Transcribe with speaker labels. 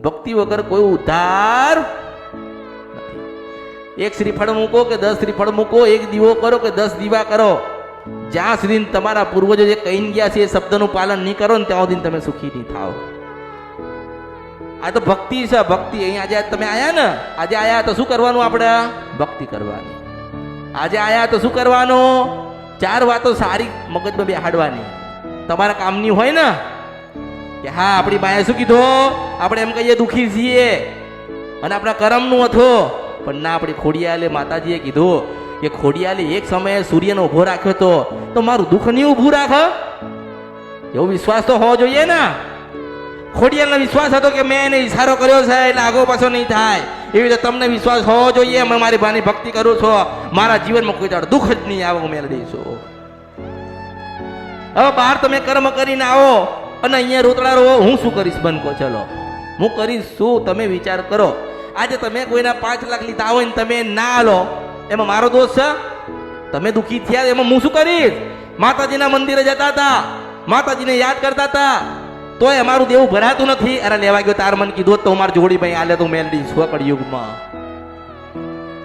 Speaker 1: ભક્તિ વગર કોઈ ઉદ્ધાર નથી. એક શ્રીફળ મૂકો કે 10 શ્રીફળ મૂકો, એક દીવો કરો કે 10 દીવા કરો, જ્યાં સુધી તમારા પૂર્વજો જે કહીને ગયા છે એ શબ્દનું પાલન નહીં કરો ને ત્યાં સુધી તમે સુખી નહીં થાવ. આ તો ભક્તિ છે, ભક્તિ. અહીં આજે તમે આયા ને, આજે આયા તો શું કરવાનું? આપણે ભક્તિ કરવાની. આજે આયા તો શું કરવાનું? 4 વાતો સારી મગજમાં બેહાડવાની, તમારા કામની હોય ને. કે હા, આપણી બાએ શું કીધું? આપણે એમ કહીએ દુઃખી છીએ અને આપણા કરમનું હતું, પણ ના, આપણી ખોડિયાલે માતાજીએ કીધું કે ખોડિયાલે એક સમયે સૂર્યનો ઊભો રાખ્યો તો મારું દુઃખ નહીં ઊભું રાખે. એવો વિશ્વાસ તો હોવો જોઈએ ને. ખોડિયાલનો વિશ્વાસ હતો કે મેં એને ઈશારો કર્યો છે એટલે આગો પાછો નહીં થાય. એવી રીતે તમને વિશ્વાસ હોવો જોઈએ, મેં મારી બાની ભક્તિ કરું છું, મારા જીવનમાં કોઈ દાડો દુઃખ જ નહીં આવે, હું મેળ દઈશું. હવે બહાર તમે કર્મ કરીને આવો અને અહીંયા રોતડા રહો, હું શું કરીશ? બનકો ચલો, હું કરીશ શું? તમે વિચાર કરો. આજે તમે કોઈના 5 લાખ લીધા હોય ને તમે ના આલો, એમાં મારો દોષ છે? તમે દુઃખી થયા એમાં હું શું કરીશ? માતાજીના મંદિરે જતા હતા, માતાજીને યાદ કરતા હતા, તોય અમારું દેવું ભરાતું નથી. અરે લેવા ગયો તાર મને કીધું તો મારી જોડી ભાઈ આલે તો મેલ દઈશ કળિયુગમાં.